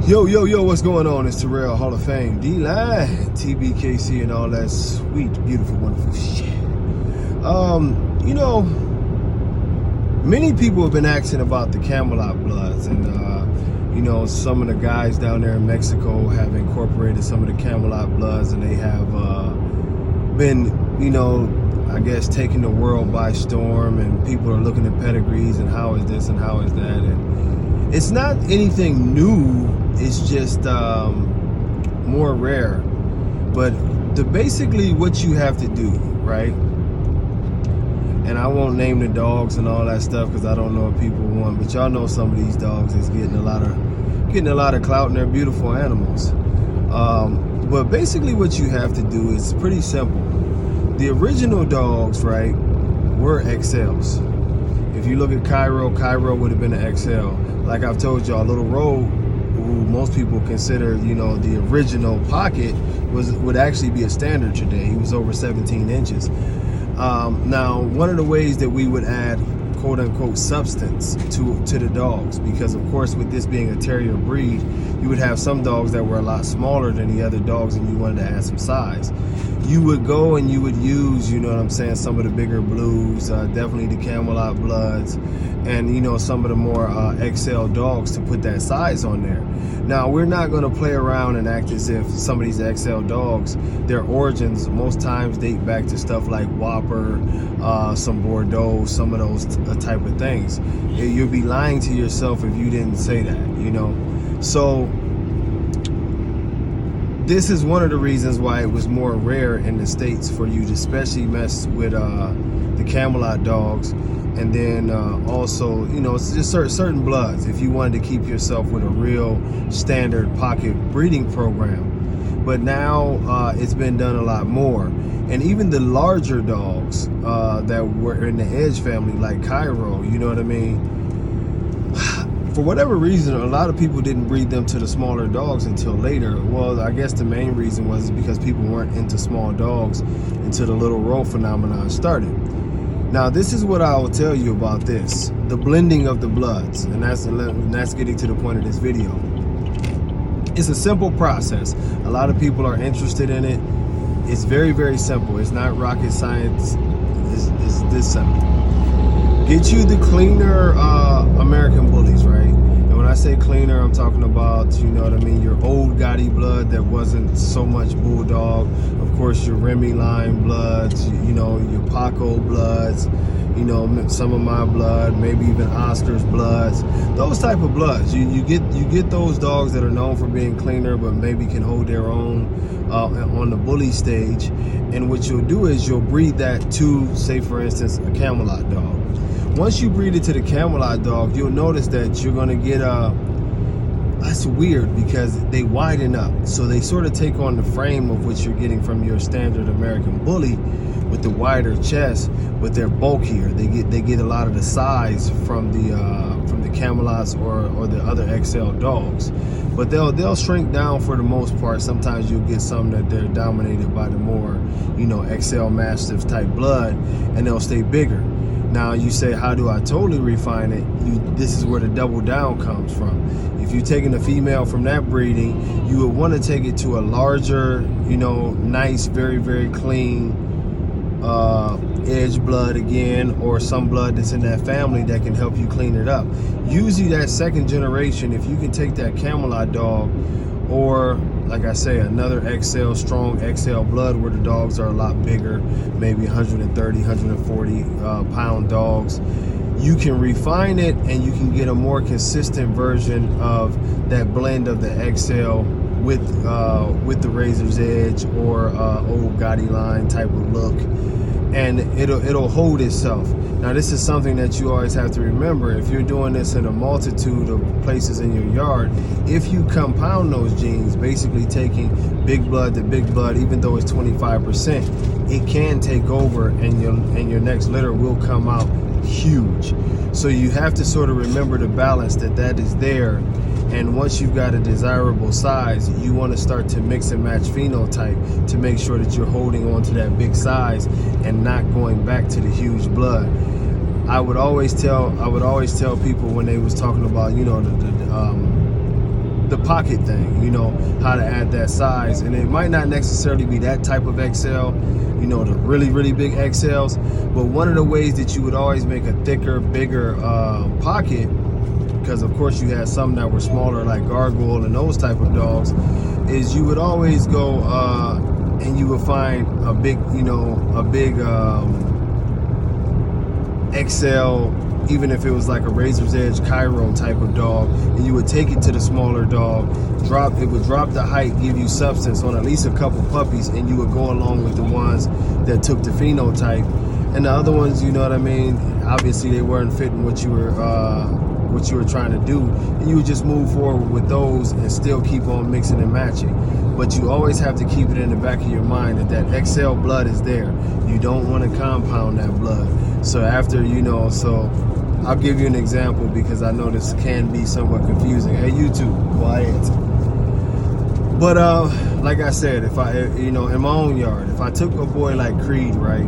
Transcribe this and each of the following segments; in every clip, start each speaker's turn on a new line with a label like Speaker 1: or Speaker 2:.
Speaker 1: Yo, what's going on? It's Terrell, Hall of Fame, D-Line, Tbkc, and all that sweet, beautiful, wonderful shit. You know, many people have been asking about the Camelot Bloods, and, you know, some of the guys down there in Mexico have incorporated some of the Camelot Bloods, and they have been, you know, I guess taking the world by storm, and people are looking at pedigrees and how is this and how is that, and it's not anything new. It's just more rare. But basically what you have to do, right? And I won't name the dogs and all that stuff because I don't know if people want, but y'all know some of these dogs is getting a lot of clout, and they're beautiful animals. But basically what you have to do is pretty simple. The original dogs, right, were XLs. If you look at Cairo would have been an XL. Like I've told y'all, Little Road, who most people consider, you know, the original pocket, would actually be a standard today. He was over 17 inches. Now, one of the ways that we would add quote unquote substance to the dogs, because of course with this being a terrier breed, you would have some dogs that were a lot smaller than the other dogs and you wanted to add some size. You would go and you would use, you know what I'm saying, some of the bigger blues, definitely the Camelot Bloods, and you know, some of the more XL dogs to put that size on there. Now, we're not going to play around and act as if some of these XL dogs, their origins most times date back to stuff like Whopper, some Bordeaux, some of those type of things. You'd be lying to yourself if you didn't say that, you know. So this is one of the reasons why it was more rare in the States for you to especially mess with the Camelot dogs. And then also, you know, it's just certain bloods if you wanted to keep yourself with a real standard pocket breeding program. But now it's been done a lot more. And even the larger dogs that were in the Edge family, like Cairo, you know what I mean? For whatever reason, a lot of people didn't breed them to the smaller dogs until later. Well, I guess the main reason was because people weren't into small dogs until the Little Row phenomenon started. Now, this is what I will tell you about this, the blending of the bloods, and that's getting to the point of this video. It's a simple process. A lot of people are interested in it. It's very, very simple. It's not rocket science. It's this simple. Get you the cleaner American bullies, right? And when I say cleaner, I'm talking about, you know what I mean, your old Gotti blood that wasn't so much bulldog. Of course, your Remy line bloods, you know, your Paco bloods, you know, some of my blood, maybe even Oscar's bloods. Those type of bloods. You get those dogs that are known for being cleaner, but maybe can hold their own on the bully stage. And what you'll do is you'll breed that to, say for instance, a Camelot dog. Once you breed it to the Camelot dog, you'll notice that you're gonna get that's weird because they widen up. So they sort of take on the frame of what you're getting from your standard American bully with the wider chest, but they're bulkier. They get a lot of the size from the Camelots or the other XL dogs. But they'll shrink down for the most part. Sometimes you'll get some that they're dominated by the more, you know, XL Mastiff type blood, and they'll stay bigger. Now you say, how do I totally refine it? This is where the double down comes from. If you're taking a female from that breeding, you would want to take it to a larger, you know, nice, very, very clean Edge blood again, or some blood that's in that family that can help you clean it up. Usually that second generation, if you can take that Camelot dog, or like I say, another XL, strong XL blood where the dogs are a lot bigger, maybe 130, 140 pound dogs, you can refine it and you can get a more consistent version of that blend of the XL with the Razor's Edge or old Gotti line type of look, and it'll hold itself. Now, this is something that you always have to remember. If you're doing this in a multitude of places in your yard, if you compound those genes, basically taking big blood to big blood, even though it's 25%, it can take over and your next litter will come out huge. So you have to sort of remember the balance that is there. And once you've got a desirable size, you want to start to mix and match phenotype to make sure that you're holding on to that big size and not going back to the huge blood. I would always tell people when they was talking about, you know, the pocket thing, you know, how to add that size. And it might not necessarily be that type of XL, you know, the really, really big XLs, but one of the ways that you would always make a thicker, bigger pocket, because of course you had some that were smaller like Gargoyle and those type of dogs, is you would always go and you would find a big, you know, a big XL, even if it was like a Razor's Edge Cairo type of dog, and you would take it to the smaller dog, it would drop the height, give you substance on at least a couple puppies, and you would go along with the ones that took the phenotype. And the other ones, you know what I mean, obviously they weren't fitting what you were trying to do, and you would just move forward with those and still keep on mixing and matching. But you always have to keep it in the back of your mind that that XL blood is there. You don't want to compound that blood. So after, you know, so I'll give you an example because I know this can be somewhat confusing. Hey, YouTube, quiet. But like I said, if I, you know, in my own yard, if I took a boy like Creed, right,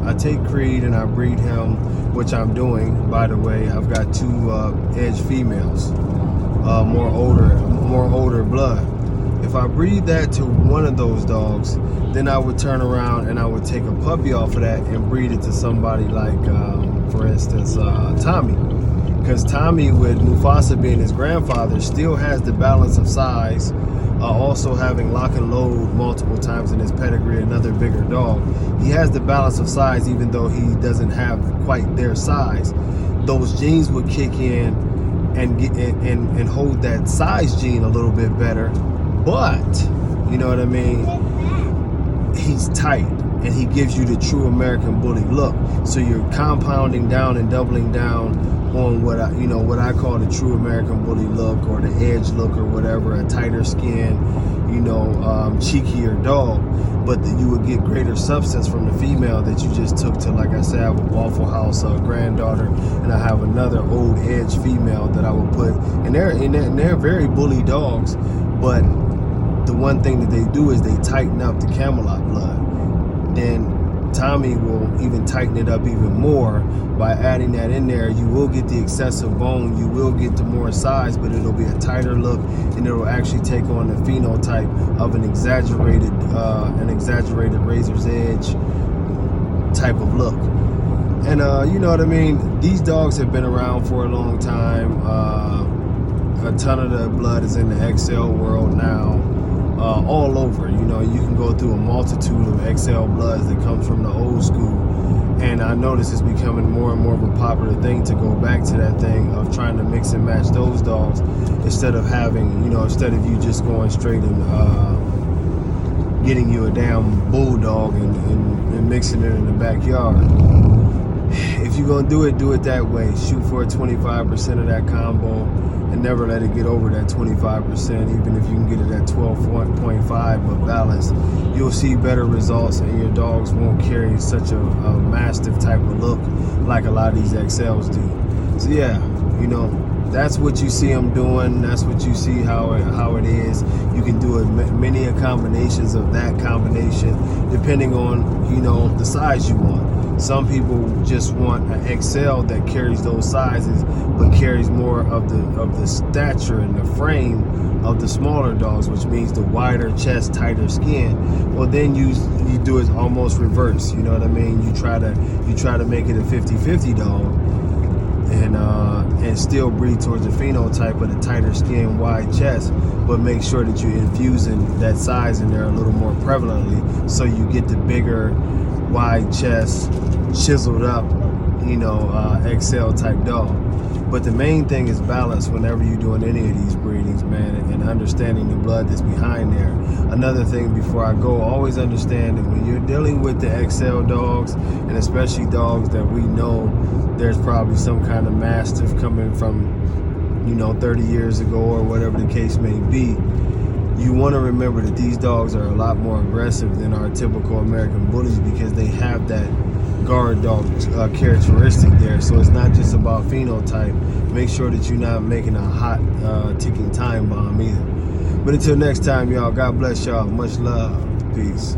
Speaker 1: I take Creed and I breed him, which I'm doing, by the way. I've got 2 edge females, more older blood. If I breed that to one of those dogs, then I would turn around and I would take a puppy off of that and breed it to somebody like, for instance, Tommy. Because Tommy, with Mufasa being his grandfather, still has the balance of size, also having lock and load multiple times in his pedigree, another bigger dog. He has the balance of size even though he doesn't have quite their size. Those genes would kick in and hold that size gene a little bit better, but, you know what I mean, he's tight and he gives you the true American Bully look. So you're compounding down and doubling down on what I call the true American Bully look, or the edge look, or whatever, a tighter skin, you know, cheekier dog, but that you would get greater substance from the female that you just took to, like I said, I have a Waffle House granddaughter, and I have another old edge female that I would put, and they're very bully dogs, but the one thing that they do is they tighten up the Camelot blood. Then Tommy will even tighten it up even more by adding that in there. You will get the excessive bone, you will get the more size, but it'll be a tighter look, and it'll actually take on the phenotype of an exaggerated Razor's Edge type of look. And you know what I mean, these dogs have been around for a long time. A ton of the blood is in the XL world now. All over, you know, you can go through a multitude of XL bloods that comes from the old school, and I notice it's becoming more and more of a popular thing to go back to that thing of trying to mix and match those dogs instead of having, you know, instead of you just going straight and getting you a damn bulldog and mixing it in the backyard. If you're gonna do it that way. Shoot for a 25% of that combo and never let it get over that 25%. Even if you can get it at 12.5 but balanced, you'll see better results, and your dogs won't carry such a mastiff type of look like a lot of these XLs do. So yeah, you know, that's what you see them doing. That's what you see how it is. You can do many combinations of that combination depending on, you know, the size you want. Some people just want an XL that carries those sizes, but carries more of the stature and the frame of the smaller dogs, which means the wider chest, tighter skin. Well, then you do it almost reverse. You know what I mean? You try to make it a 50-50 dog, and still breed towards the phenotype of the tighter skin, wide chest, but make sure that you're infusing that size in there a little more prevalently, so you get the bigger, wide chest, chiseled up, you know, XL type dog. But the main thing is balance whenever you're doing any of these breedings, man, and understanding the blood that's behind there. Another thing before I go, always understand that when you're dealing with the XL dogs, and especially dogs that we know there's probably some kind of mastiff coming from, you know, 30 years ago or whatever the case may be, you want to remember that these dogs are a lot more aggressive than our typical American bullies, because they have that guard dog characteristic there. So it's not just about phenotype. Make sure that you're not making a hot ticking time bomb either. But until next time, y'all, God bless y'all. Much love. Peace.